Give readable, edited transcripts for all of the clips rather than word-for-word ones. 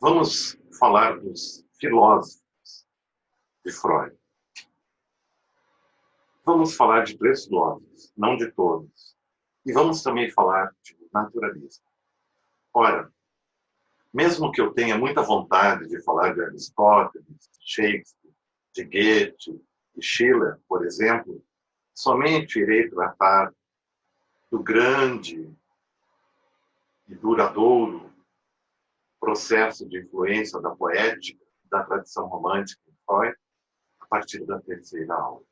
Vamos falar dos filósofos de Freud. Vamos falar de 3 filósofos, não de todos. E vamos também falar de naturalismo. Ora, mesmo que eu tenha muita vontade de falar de Aristóteles, de Shakespeare, de Goethe e Schiller, por exemplo, somente irei tratar do grande e duradouro processo de influência da poética, da tradição romântica em Freud, a partir da 3ª aula.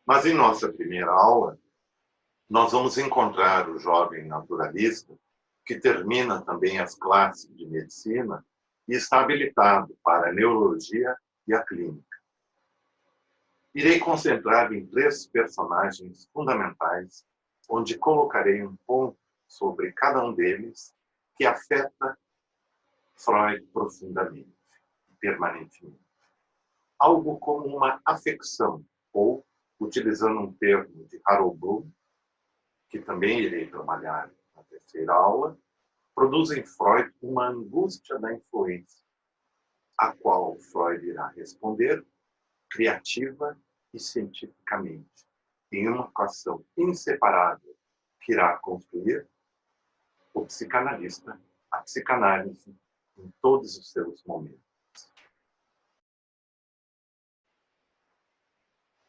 Mas em nossa primeira aula, nós vamos encontrar o jovem naturalista que termina também as classes de medicina e está habilitado para a neurologia e a clínica. Irei concentrar em 3 personagens fundamentais, onde colocarei um ponto sobre cada um deles que afeta Freud profundamente e permanentemente. Algo como uma afecção, ou, utilizando um termo de Harold Bloom, que também irei trabalhar na 3ª aula, produz em Freud uma angústia da influência, a qual Freud irá responder criativa e cientificamente, em uma equação inseparável que irá construir o psicanalista, a psicanálise, em todos os seus momentos.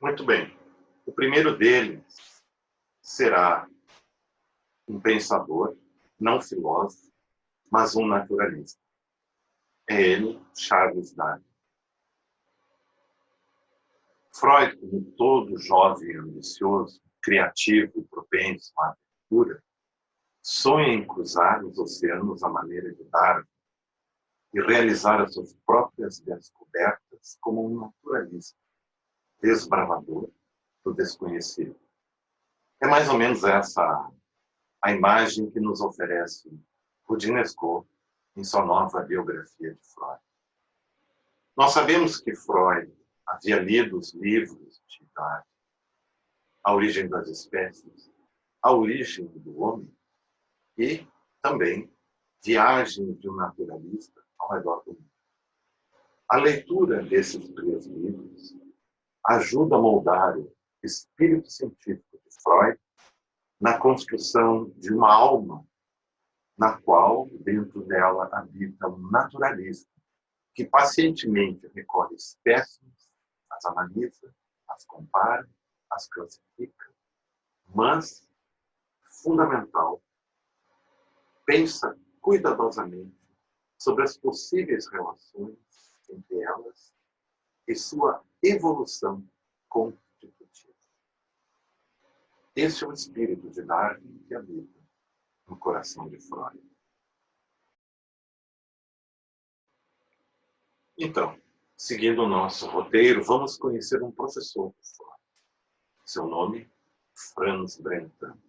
Muito bem. O primeiro deles será um pensador, não filósofo, mas um naturalista. É ele, Charles Darwin. Freud, como todo jovem ambicioso, criativo e propenso à aventura, sonha em cruzar os oceanos à maneira de Darwin e realizar as suas próprias descobertas como um naturalista, desbravador do desconhecido. É mais ou menos essa a imagem que nos oferece Roudinesco em sua nova biografia de Freud. Nós sabemos que Freud havia lido os livros de Darwin, A Origem das Espécies, A Origem do Homem e também Viagem de um Naturalista ao Redor do Mundo. A leitura desses 3 livros ajuda a moldar o espírito científico de Freud na construção de uma alma na qual, dentro dela, habita um naturalista que pacientemente recolhe espécimes, as analisa, as compara, as classifica, mas, fundamental, pensa cuidadosamente sobre as possíveis relações entre elas e sua evolução constitutiva. Este é o espírito de Darwin que habita no coração de Freud. Então, seguindo o nosso roteiro, vamos conhecer um professor de Freud. Seu nome, Franz Brentano.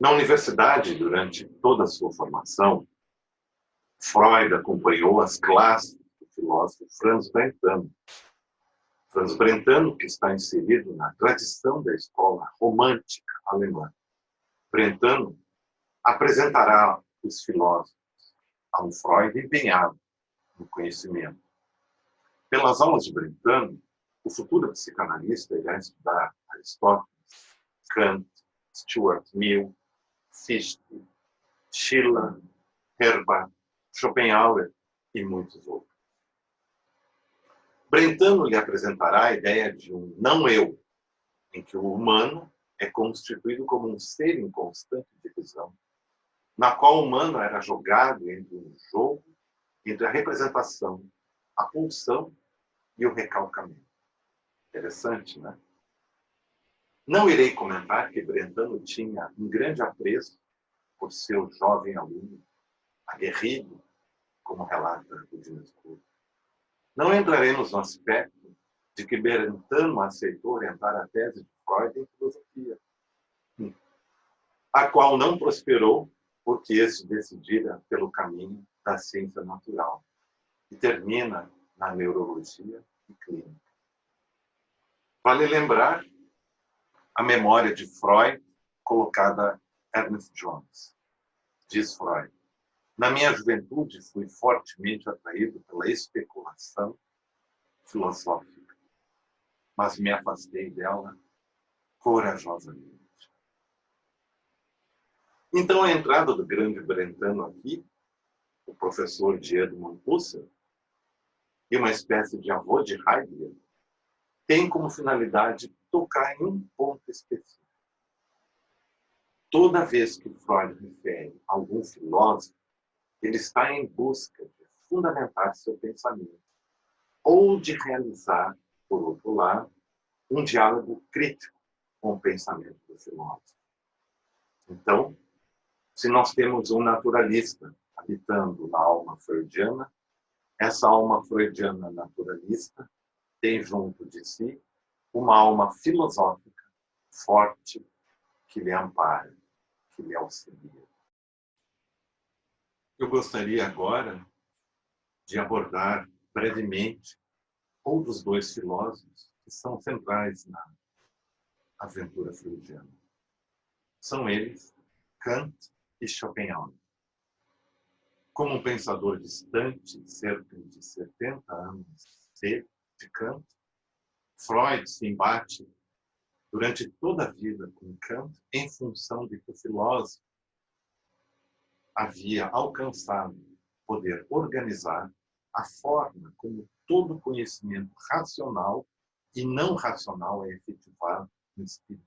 Na universidade, durante toda a sua formação, Freud acompanhou as classes do filósofo Franz Brentano. Franz Brentano, que está inserido na tradição da escola romântica alemã. Brentano apresentará os filósofos a um Freud empenhado no conhecimento. Pelas aulas de Brentano, o futuro psicanalista irá estudar Aristóteles, Kant, Stuart Mill, Fichte, Schiller, Herbart, Schopenhauer e muitos outros. Brentano lhe apresentará a ideia de um não-eu, em que o humano é constituído como um ser em constante divisão, na qual o humano era jogado entre um jogo entre a representação, a pulsão e o recalcamento. Interessante, né? Não irei comentar que Brentano tinha um grande apreço por seu jovem aluno, aguerrido, como relata o Roudinesco. Não entraremos no aspecto de que Brentano aceitou orientar a tese de Freud em filosofia, a qual não prosperou porque este decidira pelo caminho da ciência natural e termina na neurologia e clínica. Vale lembrar a memória de Freud colocada a Ernest Jones. Diz Freud: Na minha juventude, fui fortemente atraído pela especulação filosófica, mas me afastei dela corajosamente. Então, a entrada do grande Brentano aqui, o professor de Edmund Husserl, e uma espécie de avô de Heidegger, tem como finalidade tocar em um ponto específico. Toda vez que Freud refere a algum filósofo, ele está em busca de fundamentar seu pensamento ou de realizar, por outro lado, um diálogo crítico com o pensamento do filósofo. Então, se nós temos um naturalista habitando na alma freudiana, essa alma freudiana naturalista tem junto de si uma alma filosófica forte que lhe ampara, que lhe auxilia. Eu gostaria agora de abordar brevemente outros dois filósofos que são centrais na aventura freudiana. São eles Kant e Schopenhauer. Como um pensador distante, cerca de 70 anos de Kant, Freud se embate durante toda a vida com Kant em função de que o filósofo havia alcançado poder organizar a forma como todo conhecimento racional e não racional é efetivado no espírito.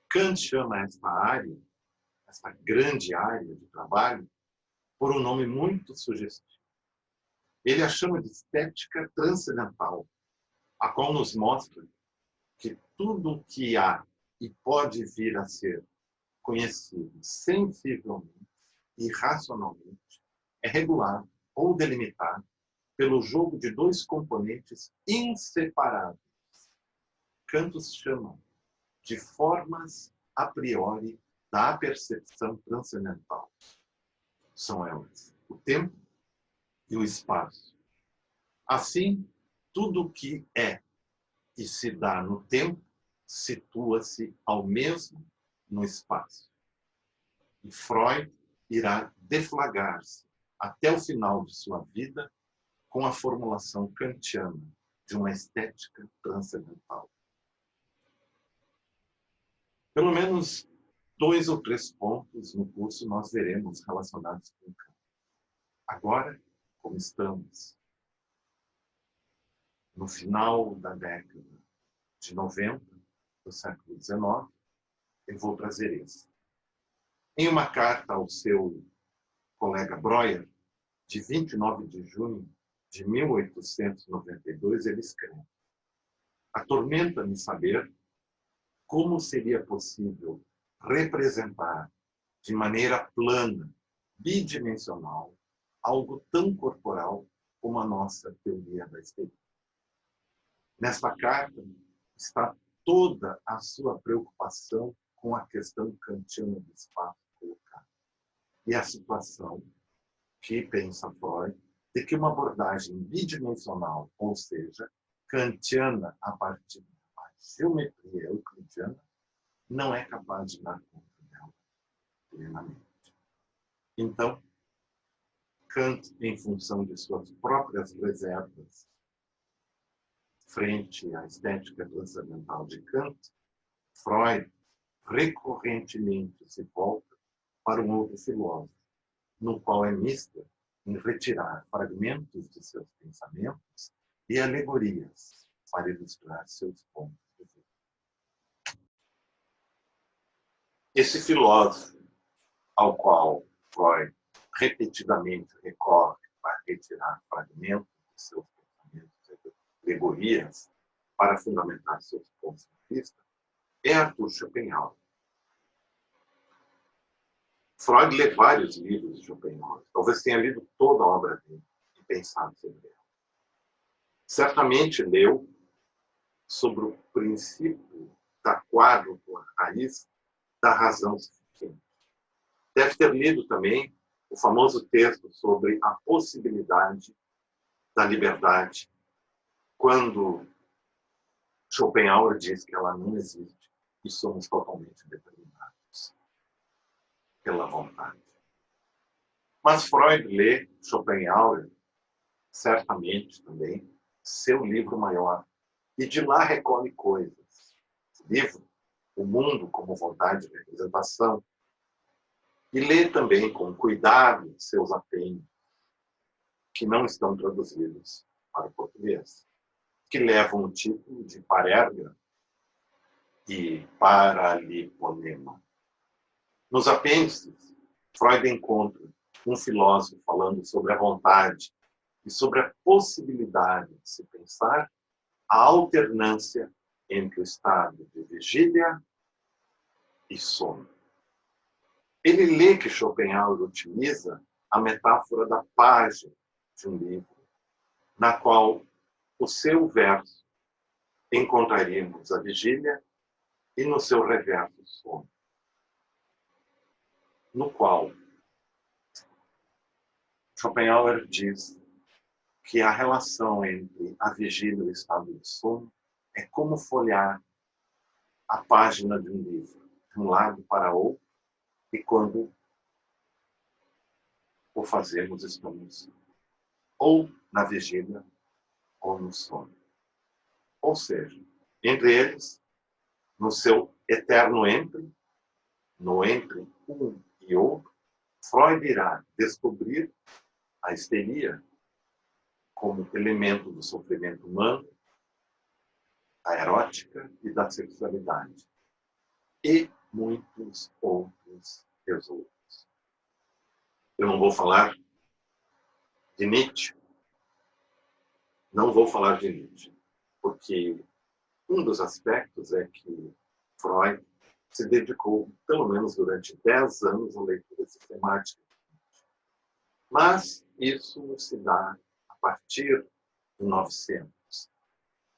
Kant chama esta área, esta grande área de trabalho, por um nome muito sugestivo. Ele a chama de estética transcendental, a qual nos mostra que tudo o que há e pode vir a ser conhecido sensivelmente e racionalmente é regulado ou delimitado pelo jogo de dois componentes inseparáveis. Kant os chama de formas a priori da percepção transcendental. São elas o tempo e o espaço. Assim, tudo o que é e se dá no tempo situa-se ao mesmo no espaço. E Freud irá deflagrar-se até o final de sua vida com a formulação kantiana de uma estética transcendental. Pelo menos 2 ou 3 pontos no curso nós veremos relacionados com Kant. Agora, como estamos no final da década de 90 do século XIX, eu vou trazer isso. Em uma carta ao seu colega Breuer, de 29 de junho de 1892, ele escreve: atormenta-me saber como seria possível representar de maneira plana, bidimensional, algo tão corporal como a nossa teoria da estética. Nesta carta está toda a sua preocupação com a questão kantiana do espaço colocado. E a situação que pensa Freud de que uma abordagem bidimensional, ou seja, kantiana a partir da geometria euclidiana, não é capaz de dar conta dela plenamente. Então, Kant, em função de suas próprias reservas frente à estética transcendental de Kant, Freud recorrentemente se volta para um outro filósofo, no qual é mister em retirar fragmentos de seus pensamentos e alegorias para ilustrar seus pontos de vista. Esse filósofo, ao qual Freud repetidamente recorre para retirar fragmentos de seus pensamentos e alegorias para fundamentar seus pontos de vista, é Arthur Schopenhauer. Freud lê vários livros de Schopenhauer. Talvez tenha lido toda a obra dele e pensado sobre ela. Certamente leu sobre o princípio da quádrupla raiz da razão suficiente. Deve ter lido também o famoso texto sobre a possibilidade da liberdade, quando Schopenhauer diz que ela não existe e somos totalmente determinados pela vontade. Mas Freud lê Schopenhauer, certamente também, seu livro maior, e de lá recolhe coisas. Livro, O Mundo como Vontade de Representação, e lê também com cuidado seus apêndices, que não estão traduzidos para o português, que levam o título de Parerga e Paraliponema. Nos apêndices, Freud encontra um filósofo falando sobre a vontade e sobre a possibilidade de se pensar a alternância entre o estado de vigília e sono. Ele lê que Schopenhauer utiliza a metáfora da página de um livro, na qual o seu verso encontraríamos a vigília e no seu reverso o sono, no qual Schopenhauer diz que a relação entre a vigília e o estado de sono é como folhear a página de um livro, de um lado para outro, e quando o fazemos, estamos ou na vigília ou no sono. Ou seja, entre eles, no seu eterno entre, no entre um e outro, Freud irá descobrir a histeria como elemento do sofrimento humano, da erótica e da sexualidade, e muitos outros tesouros. Eu não vou falar de Nietzsche, não vou falar de Nietzsche, porque um dos aspectos é que Freud se dedicou, pelo menos durante 10 anos, à leitura sistemática. Mas isso se dá a partir de 900,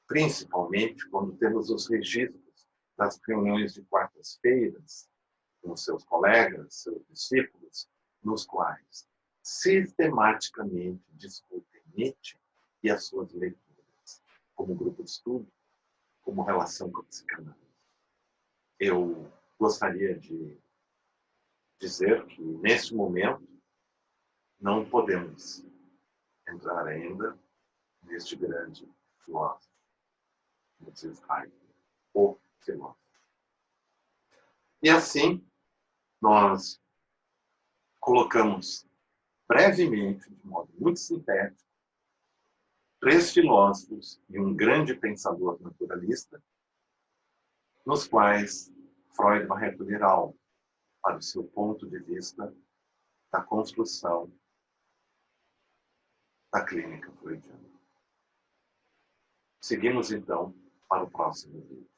principalmente quando temos os registros das reuniões de quartas-feiras com seus colegas, seus discípulos, nos quais sistematicamente discutem Nietzsche e as suas leituras, como grupo de estudo, como relação com a psicanálise. Eu gostaria de dizer que, neste momento, não podemos entrar ainda neste grande filósofo, Matthias Heidegger, o filósofo. E assim, nós colocamos brevemente, de modo muito sintético, 3 filósofos e um grande pensador naturalista, nos quais Freud vai recolher algo para o seu ponto de vista da construção da clínica freudiana. Seguimos, então, para o próximo vídeo.